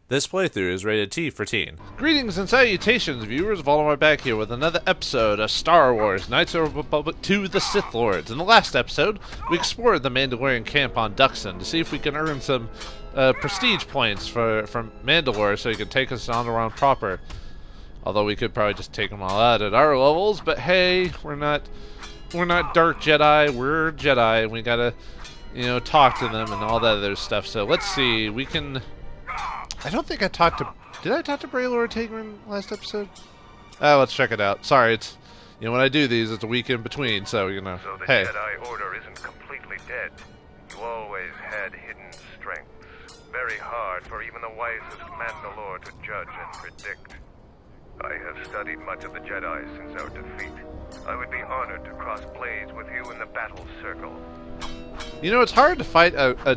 This playthrough is rated T for teen. Greetings and salutations, viewers. Vauldemare back here with another episode of Star Wars Knights of the Republic 2: The Sith Lords. In the last episode, we explored the Mandalorian camp on Duxon to see if we can earn some prestige points from Mandalore so he can take us on around proper. Although we could probably just take them all out at our levels, but hey, we're not Dark Jedi, we're Jedi, and we gotta, talk to them and all that other stuff. So let's see, we can... I don't think I talked to... Did I talk to Braylor Tegrin last episode? Let's check it out. Sorry, it's... when I do these, it's a week in between, so, So the hey. Jedi Order isn't completely dead. You always had hidden strengths. Very hard for even the wisest Mandalore to judge and predict. I have studied much of the Jedi since our defeat. I would be honored to cross blades with you in the Battle Circle. It's hard to fight a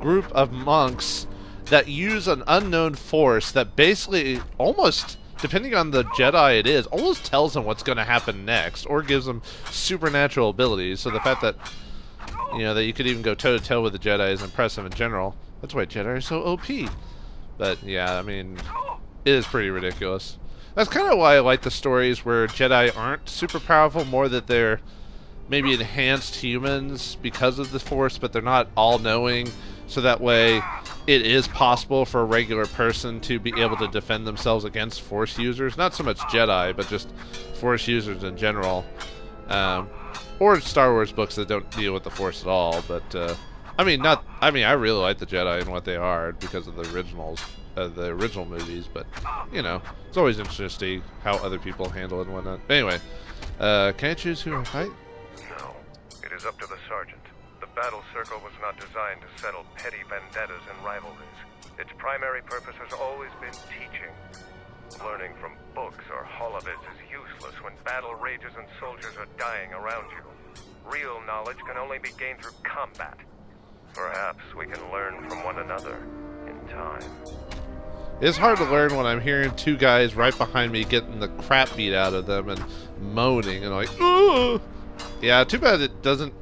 group of monks that use an unknown force that basically almost, depending on the Jedi it is, almost tells them what's going to happen next, or gives them supernatural abilities. So the fact that, that you could even go toe-to-toe with the Jedi is impressive in general. That's why Jedi are so OP. But, yeah, I mean, it is pretty ridiculous. That's kind of why I like the stories where Jedi aren't super powerful, more that they're maybe enhanced humans because of the Force, but they're not all-knowing, so that way it is possible for a regular person to be able to defend themselves against Force users. Not so much Jedi, but just Force users in general. Or Star Wars books that don't deal with the Force at all, but, I really like the Jedi and what they are because of the original movies, but, it's always interesting to see how other people handle it and whatnot. Anyway, can I choose who I fight? No, it is up to the Sergeant. The Battle Circle was not designed to settle petty vendettas and rivalries. Its primary purpose has always been teaching. Learning from books or holovids is useless when battle rages and soldiers are dying around you. Real knowledge can only be gained through combat. Perhaps we can learn from one another in time. It's hard to learn when I'm hearing two guys right behind me getting the crap beat out of them and moaning and like, ooh. Yeah, too bad it doesn't...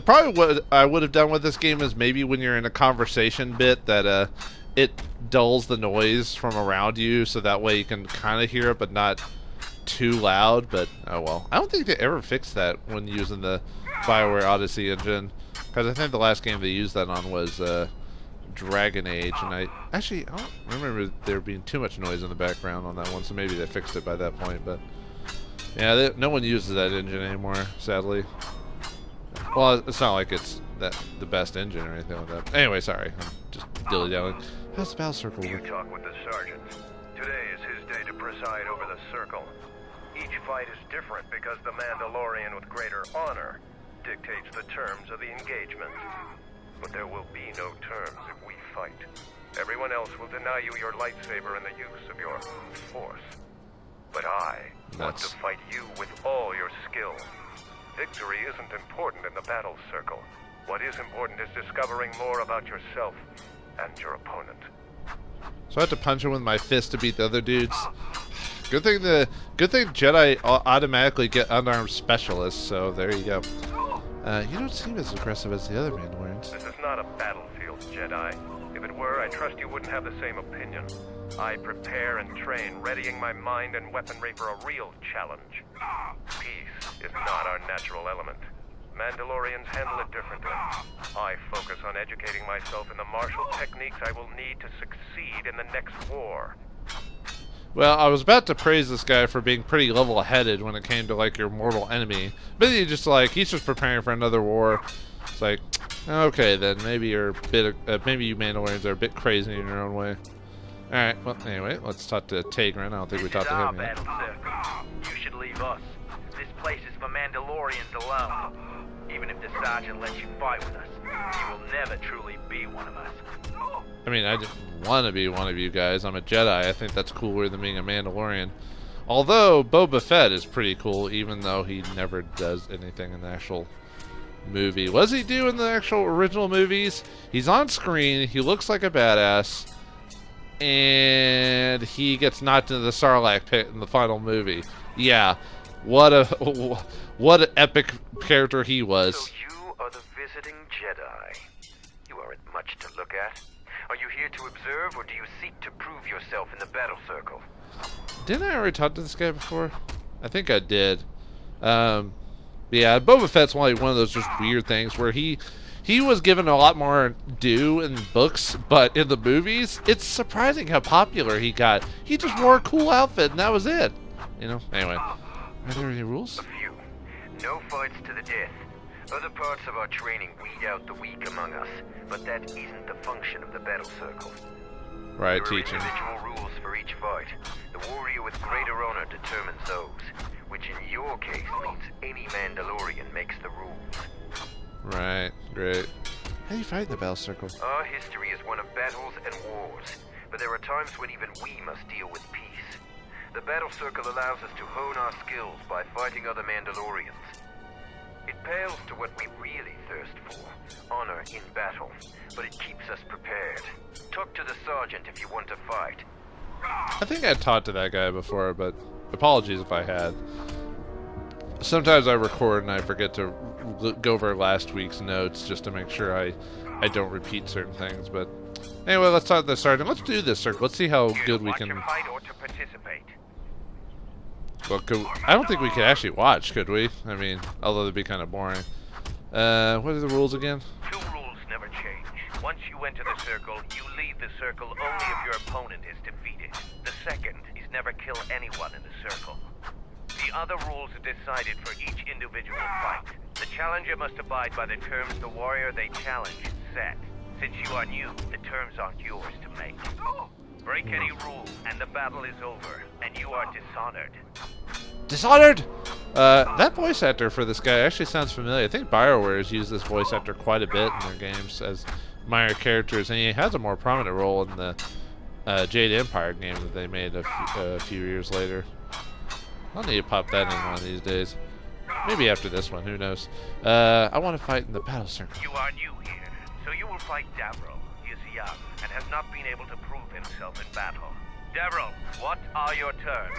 Probably what I would have done with this game is maybe when you're in a conversation bit that it dulls the noise from around you so that way you can kind of hear it but not too loud, but oh well. I don't think they ever fixed that when using the BioWare Odyssey engine, because I think the last game they used that on was Dragon Age, and I don't remember there being too much noise in the background on that one, so maybe they fixed it by that point, but yeah, no one uses that engine anymore, sadly. Well, it's not like it's the best engine or anything like that. Anyway, sorry, I'm just dilly-dallying. How's the Battle Circle work? You talk with the Sergeant. Today is his day to preside over the Circle. Each fight is different because the Mandalorian with greater honor dictates the terms of the engagement. But there will be no terms if we fight. Everyone else will deny you your lightsaber and the use of your Force. But I want to fight you with all your skill. Victory isn't important in the Battle Circle. What is important is discovering more about yourself and your opponent. So I have to punch him with my fist to beat the other dudes. Good thing Jedi automatically get unarmed specialists, so there you go. You don't seem as aggressive as the other Mandalorians. This is not a battlefield, Jedi. If it were, I trust you wouldn't have the same opinion. I prepare and train, readying my mind and weaponry for a real challenge. Peace is not our natural element. Mandalorians handle it differently. I focus on educating myself in the martial techniques I will need to succeed in the next war. Well, I was about to praise this guy for being pretty level-headed when it came to, your mortal enemy. But he's just he's just preparing for another war. It's like, okay, then maybe you're maybe you Mandalorians are a bit crazy in your own way. Alright, well, anyway, let's talk to Tegrin. I don't think we talked to him yet. Battle Circle. You should leave us. This place is for Mandalorians alone. Even if the Sergeant lets you fight with us, you will never truly be one of us. I mean, I didn't want to be one of you guys. I'm a Jedi. I think that's cooler than being a Mandalorian. Although, Boba Fett is pretty cool, even though he never does anything in the actual movie. What does he do in the actual original movies? He's on screen, he looks like a badass, and he gets knocked into the Sarlacc pit in the final movie. Yeah, what an epic character he was. So you are the visiting Jedi. You aren't much to look at. Are you here to observe, or do you seek to prove yourself in the battle circle? Didn't I already talk to this guy before? I think I did. Yeah, Boba Fett's like one of those just weird things where he was given a lot more due in books, but in the movies, it's surprising how popular he got. He just wore a cool outfit, and that was it. You know? Anyway. Are there any rules? A few. No fights to the death. Other parts of our training weed out the weak among us, but that isn't the function of the battle circle. Right, There are teaching. individual rules for each fight. The warrior with greater honor determines those, which in your case means any Mandalorian makes the rules. Right, great. How do you fight in the Battle Circle? Our history is one of battles and wars, but there are times when even we must deal with peace. The battle circle allows us to hone our skills by fighting other Mandalorians. It pales to what we really thirst for, honor in battle, but it keeps us prepared. Talk to the sergeant if you want to fight. I think I talked to that guy before, but apologies if I had. Sometimes I record and I forget to go over last week's notes just to make sure I don't repeat certain things. But anyway, let's talk to the sergeant. Let's do this circle. Let's see how good we can. To fight or to participate. Well, I don't think we could actually watch, could we? I mean, although that'd be kind of boring. What are the rules again? Two rules never change. Once you enter the circle, you leave the circle only if your opponent is defeated. The second is never kill anyone in the circle. The other rules are decided for each individual fight. The challenger must abide by the terms the warrior they challenge set. Since you are new, the terms aren't yours to make. Break any rule, and the battle is over, and you are dishonored. Dishonored! That voice actor for this guy actually sounds familiar. I think BioWare has used this voice actor quite a bit in their games as minor characters, and he has a more prominent role in the Jade Empire game that they made a few years later. I'll need to pop that in one of these days. Maybe after this one, who knows. I want to fight in the battle circle. You are new here, so you will fight Davro. He is young, and has not been able to prove himself in battle. Davro, what are your terms?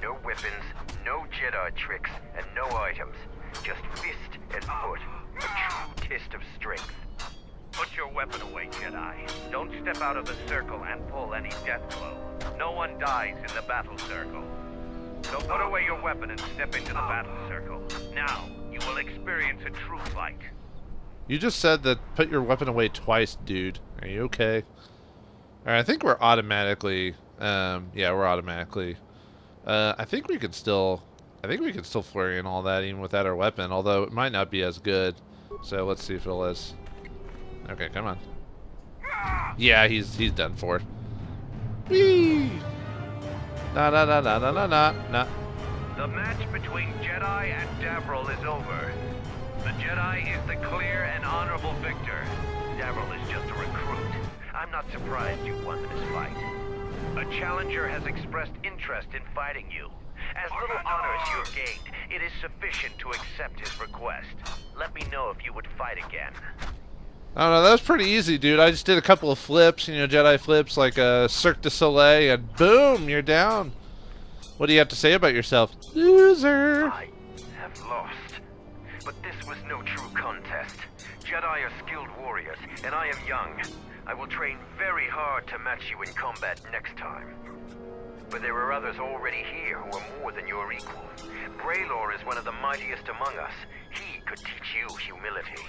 No weapons, no Jedi tricks, and no items. Just fist and foot. A true test of strength. Put your weapon away, Jedi. Don't step out of the circle and pull any death blow. No one dies in the battle circle. So put away your weapon and step into the battle circle. Now, you will experience a true fight. You just said that put your weapon away twice, dude. Are you okay? Alright, I think we're automatically, yeah, we're automatically. I think we can still flurry and all that even without our weapon, although it might not be as good. So let's see if it is. Okay, come on. Yeah, he's done for. Whee! Na na na na na na na na. The match between Jedi and Davro is over. The Jedi is the clear and honorable victor. Davro is just a recruit. I'm not surprised you won this fight. A challenger has expressed interest in fighting you. As little honor as you have gained, it is sufficient to accept his request. Let me know if you would fight again. I don't know, that was pretty easy, dude. I just did a couple of flips, you know, Jedi flips, like a Cirque du Soleil, and boom, you're down. What do you have to say about yourself? Loser! I have lost. But this was no true contest. Jedi are skilled warriors, and I am young. I will train very hard to match you in combat next time. But there are others already here who are more than your equal. Braylor is one of the mightiest among us. He could teach you humility.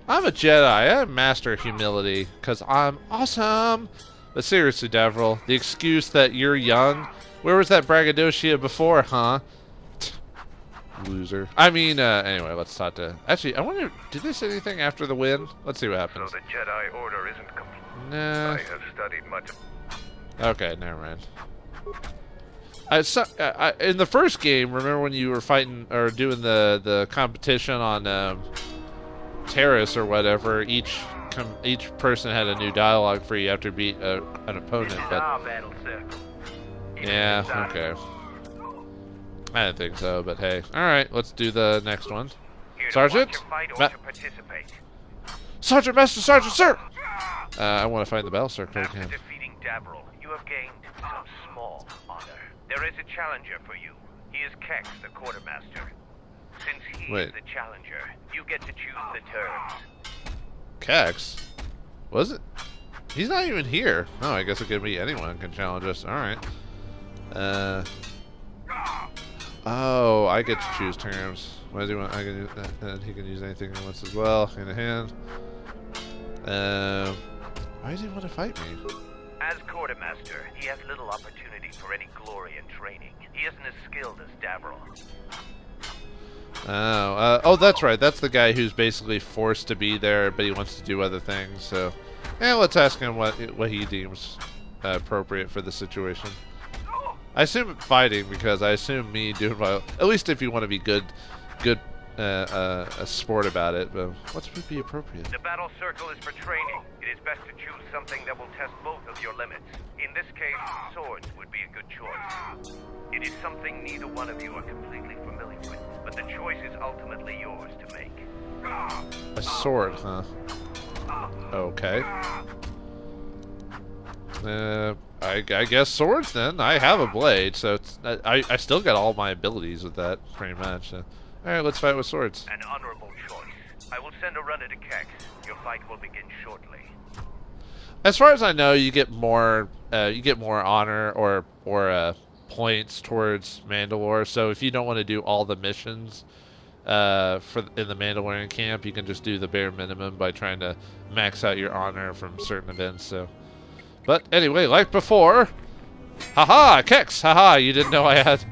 I'm a Jedi. I master humility, because I'm awesome. But seriously, Devril, the excuse that you're young, where was that braggadocio before, huh? Loser. I mean, anyway, let's talk to... Actually, I wonder, did they say anything after the win? Let's see what happens. So the Jedi Order isn't complete. Nah. I have studied much of... Okay, never mind. In the first game, remember when you were fighting, or doing the competition on... Terrace or whatever, each person had a new dialogue for you after beat an opponent. This is But our battle circle. yeah, okay. I didn't think so, but hey. All right, let's do the next one. Here to Sergeant? watch or fight or to participate. Sergeant, Master Sergeant, sir. I want to find the battle circle After again. defeating Davro, you have gained some small honor. There is a challenger for you. He is Kex, the quartermaster. Since he Wait. is the challenger, you get to choose the terms. Kex? Was it? He's not even here. Oh, I guess it could be anyone can challenge us. Alright. Oh, I get to choose terms. Why does he want? I can use that, and he can use anything he wants as well. Hand in hand. Why does he want to fight me? As quartermaster, he has little opportunity for any glory in training. He isn't as skilled as Davros. Oh, that's right. That's the guy who's basically forced to be there, but he wants to do other things. So, let's ask him what he deems appropriate for the situation. I assume fighting, because I assume me doing well. At least if you want to be good, a sport about it. But what would be appropriate? The battle circle is for training. It is best to choose something that will test both of your limits. In this case, swords would be a good choice. It is something neither one of you are completely familiar with, but the choice is ultimately yours to make. A sword, huh? Okay. I guess swords then. I have a blade, so it's, I still got all my abilities with that, pretty much. So. Alright, let's fight with swords. An honorable choice. I will send a runner to Kex. Your fight will begin shortly. As far as I know, you get more honor or points towards Mandalore. So if you don't want to do all the missions in the Mandalorian camp, you can just do the bare minimum by trying to max out your honor from certain events. So, but anyway, like before, haha, Kex, haha, you didn't know I had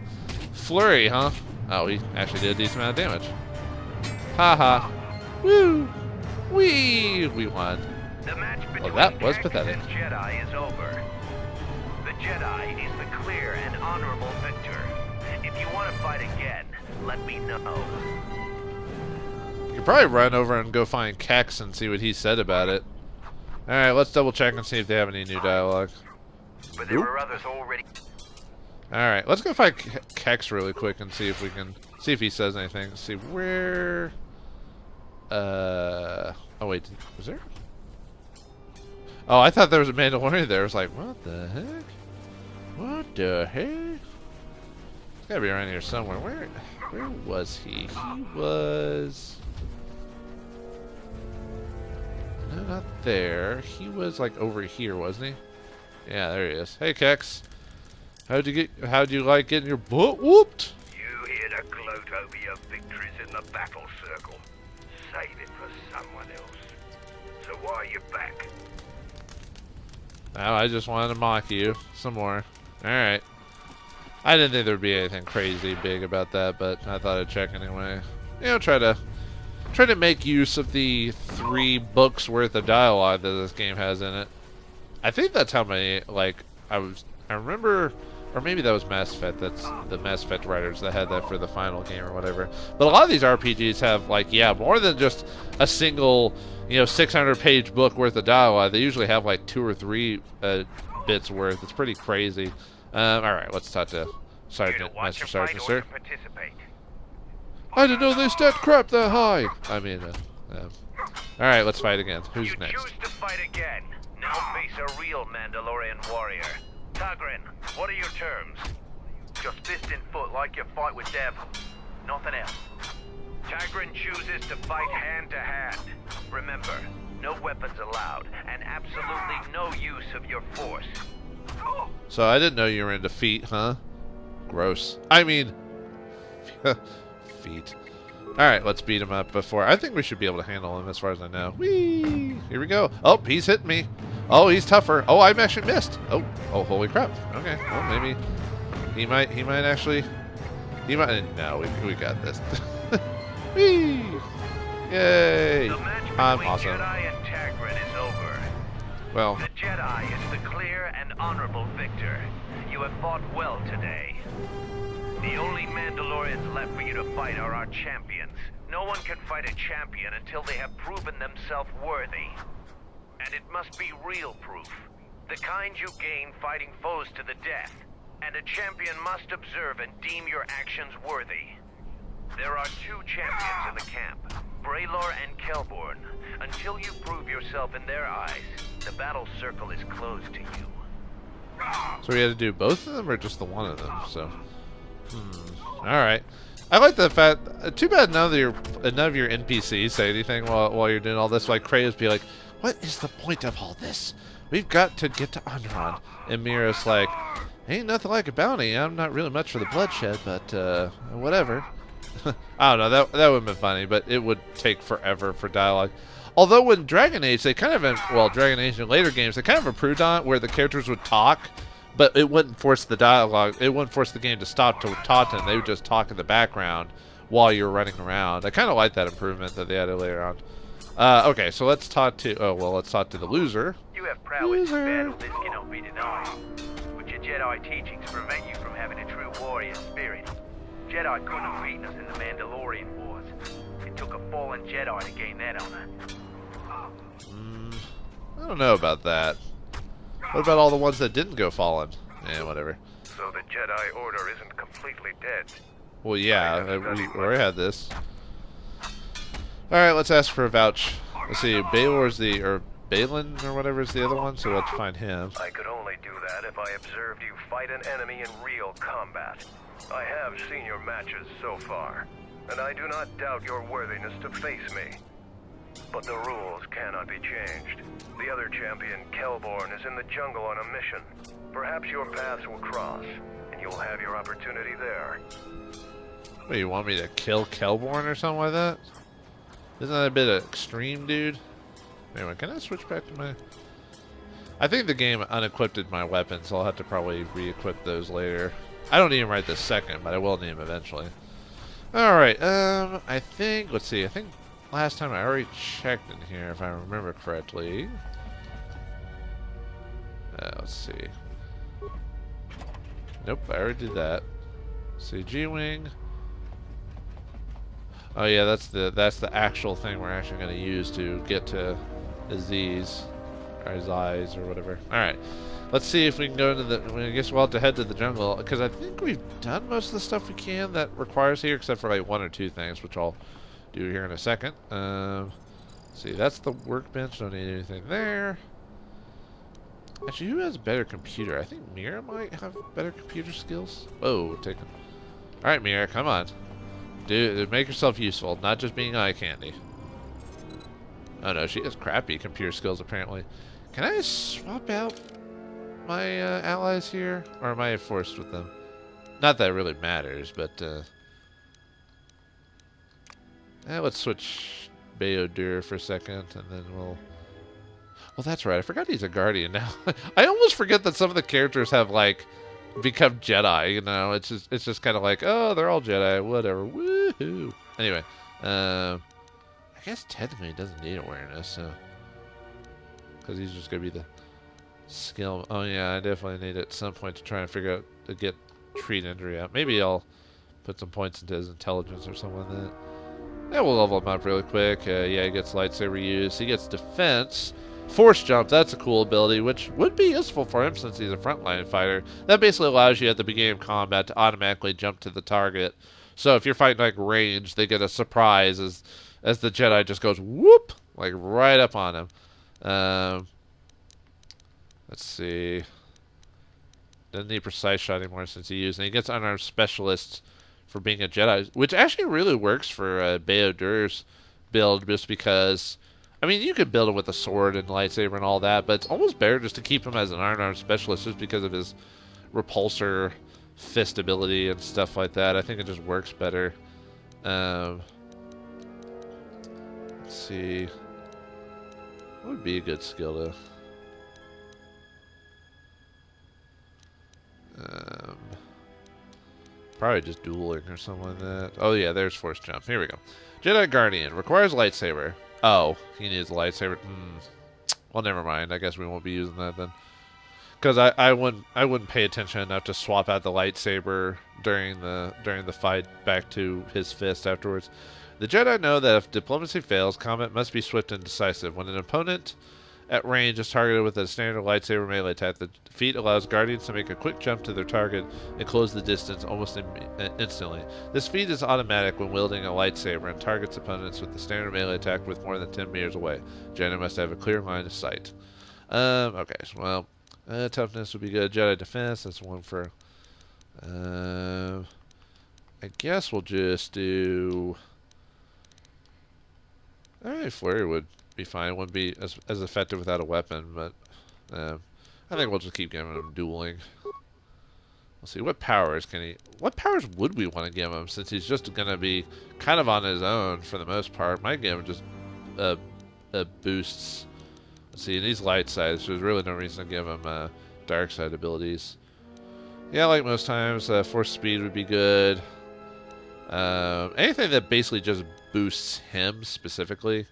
flurry, huh? Oh, he actually did a decent amount of damage. Haha, woo, wee, we won. The match between That was Kex pathetic. and Jedi is over. The Jedi is the clear and honorable victor. If you want to fight again, let me know. You could probably run over and go find Kex and see what he said about it. Alright, let's double check and see if they have any new dialogue. But there were others already. Alright, let's go find Kex really quick and see if we can see if he says anything. Let's see where oh wait, was there? Oh, I thought there was a Mandalorian there. I was like, what the heck? What the heck? It's gotta be around here somewhere. Where was he? He was... No, not there. He was like over here, wasn't he? Yeah, there he is. Hey, Kex. How'd you like getting your butt whooped? You here to gloat over your victories in the battle circle. Save it for someone else. So why are you back? Oh, I just wanted to mock you some more. Alright. I didn't think there'd be anything crazy big about that, but I thought I'd check anyway. You know, try to make use of the 3 books worth of dialogue that this game has in it. I think that's how many, like, I remember, or maybe that was Mass Effect, that's the Mass Effect writers that had that for the final game or whatever. But a lot of these RPGs have, like, yeah, more than just a single, 600-page book worth of dialogue. They usually have, like, 2 or 3 bits worth. It's pretty crazy. Alright, let's talk to Sergeant, Master Sergeant, sir. I didn't know they stacked crap that high! I mean, alright, let's fight again. Who's you next? choose to fight again. Now face a real Mandalorian warrior. Tagrin, what are your terms? Just fist in foot like you fight with Dev. Nothing else. Tagrin chooses to fight hand to hand. Remember, no weapons allowed, and absolutely no use of your force. So I didn't know you were into feet, huh? Gross. I mean, feet. Alright, let's beat him up before. I think we should be able to handle him as far as I know. Whee! Here we go. Oh, he's hitting me. Oh, he's tougher. Oh, I've actually missed. Oh, holy crap. Okay, well, maybe he might actually... No, we got this. Whee! Yay! The match I'm between awesome. Jedi and Tagrin is over. Well, The Jedi is the clear and honorable victor. You have fought well today. The only Mandalorians left for you to fight are our champions. No one can fight a champion until they have proven themselves worthy. And it must be real proof. The kind you gain fighting foes to the death. And a champion must observe and deem your actions worthy. There are 2 champions in the camp, Braylor and Kelborn. Until you prove yourself in their eyes, the battle circle is closed to you. so we had to do both of them or just the one of them? So, alright. I like the fact, too bad none of your NPCs say anything while you're doing all this. Like Kratos be like, What is the point of all this? We've got to get to Onderon. And Mira's like, ain't nothing like a bounty. I'm not really much for the bloodshed, but whatever. I don't know, that would have been funny, but it would take forever for dialogue. Although in Dragon Age, they kind of, well, Dragon Age and later games, they kind of improved on it where the characters would talk, but it wouldn't force the dialogue, it wouldn't force the game to stop to talk to them. They would just talk in the background while you're running around. I kind of like that improvement that they added later on. Okay, so let's talk to, let's talk to the loser. You have prowess in battle, this cannot be denied. But your Jedi teachings prevent you from having a true warrior spirit. Jedi couldn't have beaten us in the Mandalorian Wars. It took a fallen Jedi to gain that honor. I don't know about that. What about all the ones that didn't go fallen? Whatever. So the Jedi Order isn't completely dead. Well, yeah, we already had this. Alright, let's ask for a vouch. Let's see, Baylor's or Balin or whatever is the other one, so let's find him. I could only do that if I observed you fight an enemy in real combat. I have seen your matches so far, and I do not doubt your worthiness to face me. But the rules cannot be changed. The other champion, Kelborn, is in the jungle on a mission. Perhaps your paths will cross, and you'll have your opportunity there. Wait, you want me to kill Kelborn or something like that? Isn't that a bit extreme, dude? Anyway, can I switch back to my... I think the game unequipped my weapons, so I'll have to probably re-equip those later. I don't need them right this second, but I will need them eventually. Alright, I think... Let's see, I think last time I already checked in here, if I remember correctly. Let's see. Nope, I already did that. See, G-Wing... Oh yeah, that's the actual thing we're actually going to use to get to Aziz, or Aziz, or whatever. All right, let's see if we can go into the. I guess we'll have to head to the jungle because I think we've done most of the stuff we can that requires here, except for like one or two things, which I'll do here in a second. See, that's the workbench. Don't need anything there. Actually, who has a better computer? I think Mira might have better computer skills. Oh, take them. All right, Mira, come on. Dude, make yourself useful, not just being eye candy. Oh no, she has crappy computer skills apparently. Can I swap out my allies here? Or am I forced with them? Not that it really matters, but let's switch BioWare for a second and then we'll... Well, that's right, I forgot he's a Guardian now. I almost forget that some of the characters have like become Jedi, you know. It's just kind of like, oh, they're all Jedi, whatever. Woohoo. Anyway, I guess technically he doesn't need awareness, so because he's just gonna be the skill. Oh yeah, I definitely need it at some point to try and figure out to get treat injury out. Maybe I'll put some points into his intelligence or something like that. Yeah, we'll level him up really quick. Yeah, he gets lightsaber use. He gets defense. Force jump, that's a cool ability, which would be useful for him since he's a frontline fighter. That basically allows you at the beginning of combat to automatically jump to the target. So if you're fighting like range, they get a surprise as the Jedi just goes whoop, like right up on him. Let's see. Doesn't need precise shot anymore since he used, and he gets unarmed specialist for being a Jedi, which actually really works for BioWare's build, just because. I mean, you could build him with a sword and lightsaber and all that, but it's almost better just to keep him as an unarmed specialist just because of his repulsor fist ability and stuff like that. I think it just works better. Let's see. What would be a good skill to... probably just dueling or something like that. Oh yeah, there's force jump. Here we go. Jedi Guardian. Requires lightsaber. Oh, he needs a lightsaber. Well, never mind. I guess we won't be using that then. Because I wouldn't pay attention enough to swap out the lightsaber during the fight back to his fist afterwards. The Jedi know that if diplomacy fails, combat must be swift and decisive. When an opponent at range is targeted with a standard lightsaber melee attack, the feat allows Guardians to make a quick jump to their target and close the distance almost instantly. This feat is automatic when wielding a lightsaber and targets opponents with the standard melee attack with more than 10 meters away. Jedi must have a clear line of sight. Okay, so, well, toughness would be good. Jedi defense, that's one for... I guess we'll just do... Alright, Flurry would be fine. Wouldn't be as effective without a weapon, but I think we'll just keep giving him dueling. Let's see, what powers can he... What powers would we want to give him, since he's just going to be kind of on his own for the most part? Might give him just boosts. Let's see, and he's light side, so there's really no reason to give him dark side abilities. Yeah, like most times, force speed would be good. Anything that basically just boosts him specifically.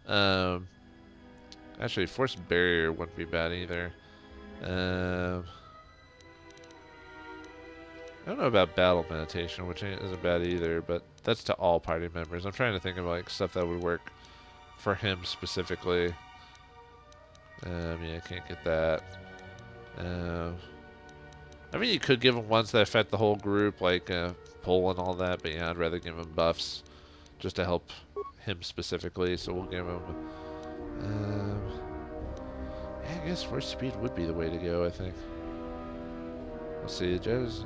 Actually, force barrier wouldn't be bad either. I don't know about battle meditation, which isn't bad either, but that's to all party members. I'm trying to think of like stuff that would work for him specifically. Yeah, I can't get that. I mean, you could give him ones that affect the whole group, like pull and all that, but yeah, I'd rather give him buffs just to help him specifically. So we'll give him. Yeah, I guess force speed would be the way to go, I think. Let's see, Jade's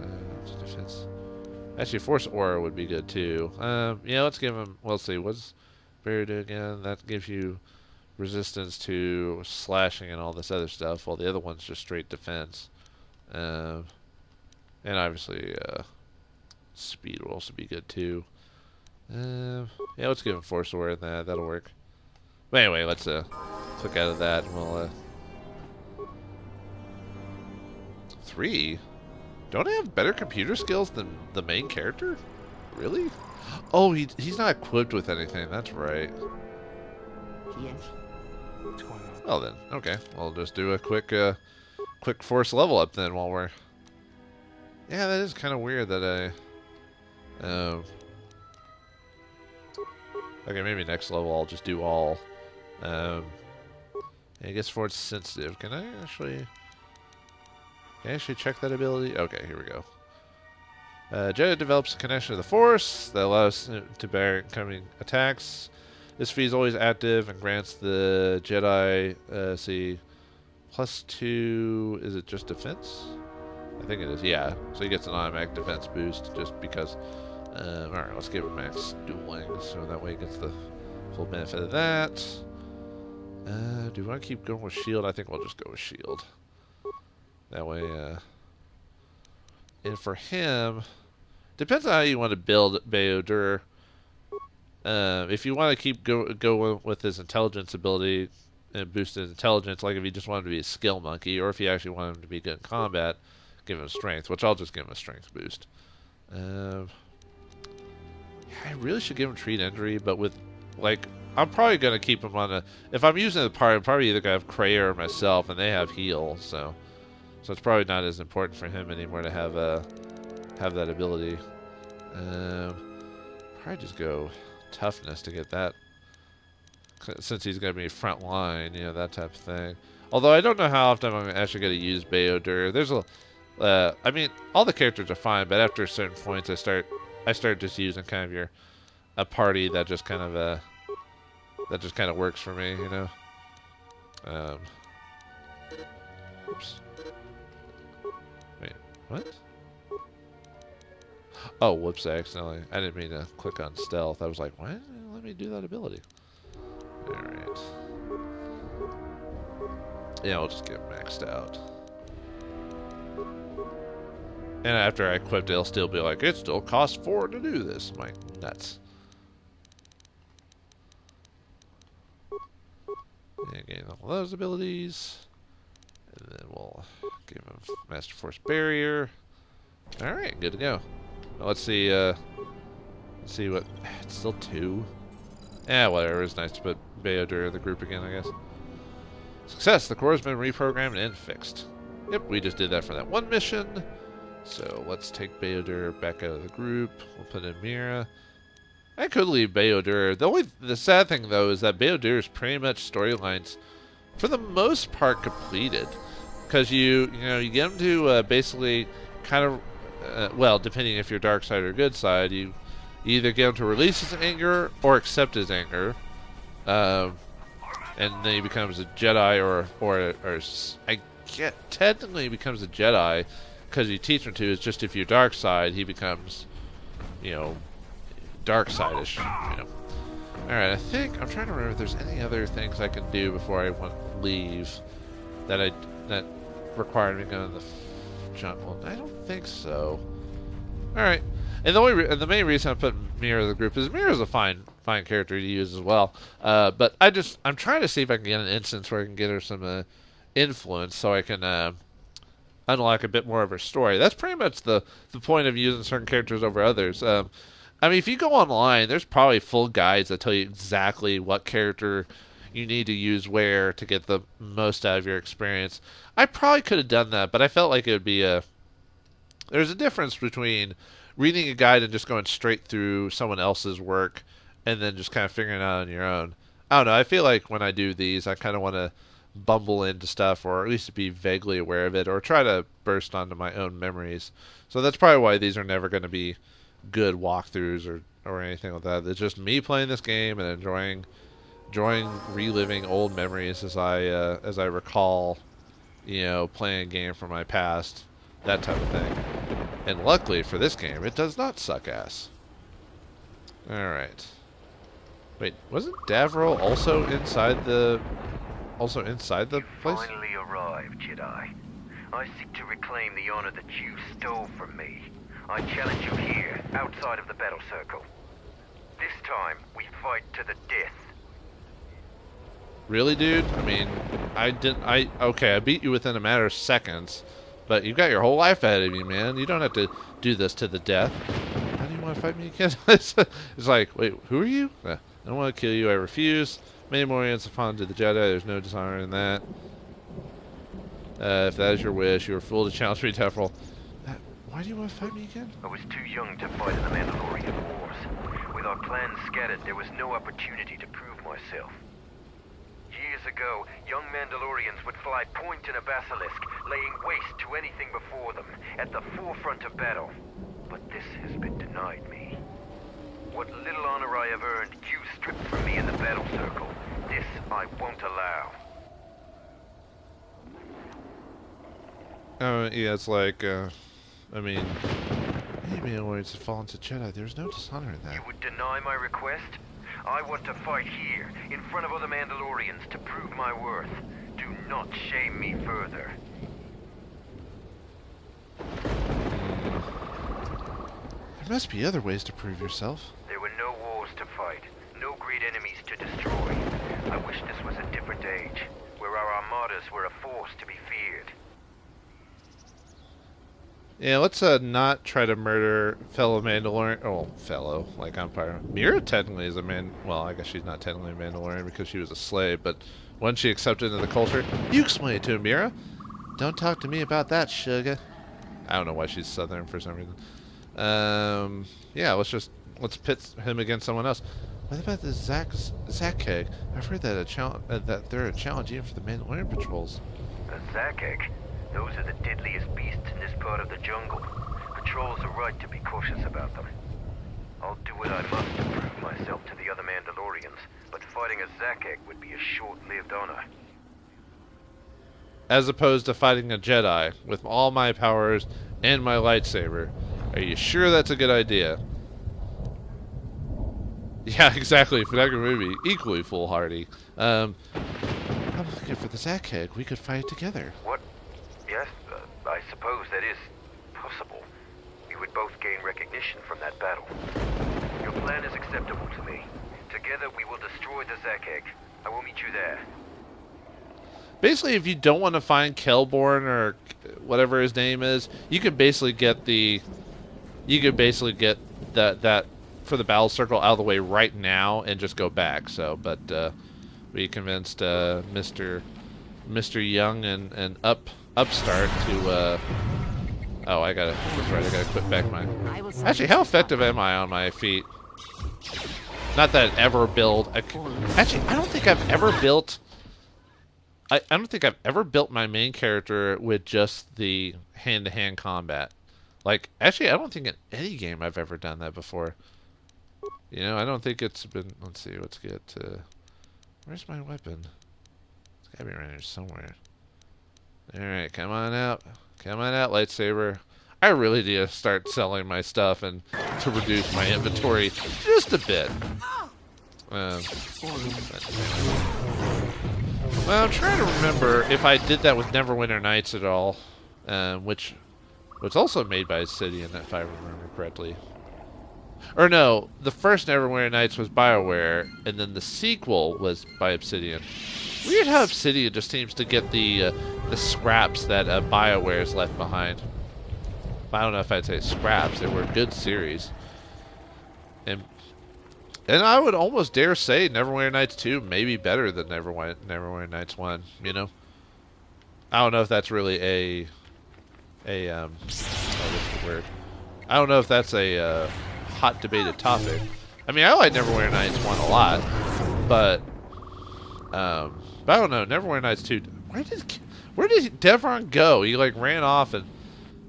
defense. Actually, force aura would be good too. Yeah, let's give him. Well, let's see, what's barrier do again? That gives you resistance to slashing and all this other stuff, while the other one's just straight defense. And obviously, speed will also be good too. Yeah, let's give him force aura in that. That'll work. But anyway, let's click out of that, and we'll 3. Don't I have better computer skills than the main character? Really? Oh, he's not equipped with anything. That's right. Yes. What's going on? Well then, okay. We'll just do a quick force level up then while we're... Yeah, that is kind of weird that I... Okay, maybe next level I'll just do all. I guess force sensitive. Can I actually check that ability? Okay, here we go. Jade develops a connection to the Force that allows him to bear incoming attacks. This feat is always active and grants the Jedi, +2, is it just defense? I think it is, yeah. So he gets an automatic defense boost just because. Alright, let's give him max dueling so that way he gets the full benefit of that. Do we want to keep going with shield? I think we'll just go with shield. That way, and for him, depends on how you want to build BioWare. If you want to keep going with his intelligence ability and boost his intelligence, like if you just want him to be a skill monkey, or if you actually want him to be good in combat, give him strength, which I'll just give him a strength boost. I really should give him treat injury, but with, like, I'm probably going to keep him on a... If I'm using the part, I'm probably either going to have Krayer or myself, and they have heal, so it's probably not as important for him anymore to have that ability. Probably just go toughness to get that, since he's going to be front line, you know, that type of thing. Although I don't know how often I'm actually going to use BioWare. There's a... I mean, all the characters are fine, but after certain points, I start just using kind of a party that just kind of works for me, you know. Oops. Wait, what? Oh, whoops! I didn't mean to click on stealth. I was like, why didn't it let me do that ability? All right. Yeah, I'll just get maxed out. And after I equip it, it'll still be like, it still costs 4 to do this. I'm like, nuts. Yeah, gain all those abilities. And then we'll give him Master Force Barrier. Alright, good to go. Now let's see, what... It's still 2. Yeah, whatever. It's nice to put BioWare in the group again, I guess. Success! The core has been reprogrammed and fixed. Yep, we just did that for that one mission. So let's take BioWare back out of the group. We'll put in Mira. I could leave BioWare. The sad thing though is that BioWare's pretty much storylines, for the most part, completed. Because you get him to basically kind of, well, depending if you're dark side or good side, you either get him to release his anger or accept his anger, and then he becomes a Jedi, technically he becomes a Jedi. Because you teach him to, is just if you're dark side, he becomes, you know, dark side-ish, you know. Alright, I think I'm trying to remember if there's any other things I can do before I want to leave that required me going to the jungle. I don't think so. Alright. And the main reason I put Mira in the group is Mira's a fine character to use as well. But I'm trying to see if I can get an instance where I can get her some influence so I can unlock a bit more of her story. That's pretty much the point of using certain characters over others. I mean, if you go online, there's probably full guides that tell you exactly what character you need to use where to get the most out of your experience. I probably could have done that, but I felt like it would be there's a difference between reading a guide and just going straight through someone else's work and then just kind of figuring it out on your own. I don't know. I feel like when I do these, I kind of want to bumble into stuff, or at least be vaguely aware of it, or try to burst onto my own memories. So that's probably why these are never going to be good walkthroughs or anything like that. It's just me playing this game and enjoying reliving old memories as I recall, playing a game from my past, that type of thing. And luckily for this game, it does not suck ass. Alright. Wait, wasn't Davro also inside the place? Finally arrived, Jedi. I seek to reclaim the honor that you stole from me. I challenge you here, outside of the battle circle. This time, we fight to the death. Really, dude? I mean, okay, I beat you within a matter of seconds, but you've got your whole life ahead of you, man. You don't have to do this to the death. How do you want to fight me again? It's like, wait, who are you? I don't want to kill you, I refuse. Mandalorians have fallen to the Jedi, there's no dishonor in that. If that is your wish, you are fool to challenge me, Tefrel. Why do you want to fight me again? I was too young to fight in the Mandalorian Wars. With our clans scattered, there was no opportunity to prove myself. Years ago, young Mandalorians would fly point in a basilisk, laying waste to anything before them, at the forefront of battle. But this has been denied me. What little honor I have earned, you stripped from me in the battle circle. This I won't allow. Yeah, it's like, I mean, any Mandalorians have fallen to Jedi. There's no dishonor in that. You would deny my request? I want to fight here, in front of other Mandalorians, to prove my worth. Do not shame me further. There must be other ways to prove yourself. There were no wars to fight, no great enemies to destroy. I wish this was a different age, where our armadas were a force to be feared. Yeah, let's not try to murder fellow Mandalorian. Oh, fellow, like Empire. Mira technically is a man. Well, I guess she's not technically a Mandalorian because she was a slave, but once she accepted into the culture, you explain it to him, Mira. Don't talk to me about that, sugar. I don't know why she's Southern for some reason. Yeah, let's pit him against someone else. What about the Zakeg? I've heard that that they're a challenge even for the Mandalorian patrols. A Zakeg? Those are the deadliest beasts in this part of the jungle. Patrols are right to be cautious about them. I'll do what I must to prove myself to the other Mandalorians, but fighting a Zakeg would be a short-lived honor. As opposed to fighting a Jedi with all my powers and my lightsaber. Are you sure that's a good idea? Yeah, exactly. Fanatic movie, equally foolhardy. I'm looking for the Zakeg. We could fight together. What? Yes, I suppose that is possible. We would both gain recognition from that battle. Your plan is acceptable to me. Together we will destroy the Zakeg. I will meet you there. Basically, if you don't want to find Kelborn or whatever his name is, you could basically get that for the battle circle out of the way right now and just go back. So, but we convinced Mr. Young and Upstart to oh, that's right, I gotta quit back my. Actually, how effective am I on my feet? Not that I'd ever build. Actually, I don't think I've ever built. I don't think I've ever built my main character with just the hand-to-hand combat. Like, actually, I don't think in any game I've ever done that before. You know, I don't think it's been. Let's see. Let's get. Where's my weapon? It's gotta be around here somewhere. All right, come on out. Come on out, lightsaber. I really need to start selling my stuff and to reduce my inventory just a bit. Well, I'm trying to remember if I did that with Neverwinter Nights at all, which was also made by Obsidian, if I remember correctly. Or no, the first Neverwinter Nights was BioWare, and then the sequel was by Obsidian. Weird how Obsidian just seems to get the scraps that BioWare's left behind. I don't know if I'd say scraps. They were a good series. And I would almost dare say Neverwinter Nights 2 may be better than Neverwinter Nights 1, you know? I don't know if that's really what's the word? I don't know if that's a hot debated topic. I mean, I like Neverwinter Nights 1 a lot, but I don't know, Neverwinter Nights 2, where did Devron go? He like ran off, and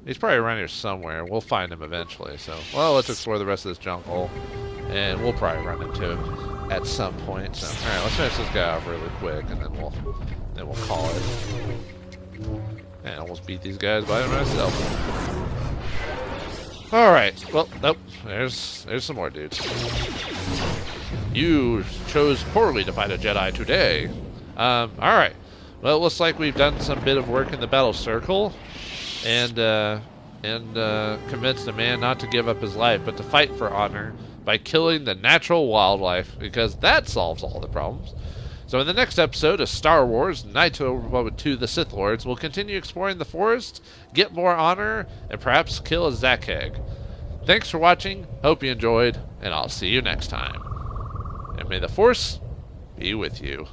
he's probably around here somewhere. We'll find him eventually, so well, let's explore the rest of this jungle. And we'll probably run into him at some point. So, all right, let's finish this guy off really quick, and then we'll call it. And almost beat these guys by myself. All right. Well, nope. There's some more dudes. You chose poorly to fight a Jedi today. All right. Well, it looks like we've done some bit of work in the Battle Circle, and convinced a man not to give up his life, but to fight for honor by killing the natural wildlife, because that solves all the problems. So in the next episode of Star Wars Knights of the Old Republic 2, The Sith Lords, we'll continue exploring the forest, get more honor, and perhaps kill a Zakheg. Thanks for watching, hope you enjoyed, and I'll see you next time. And may the Force be with you.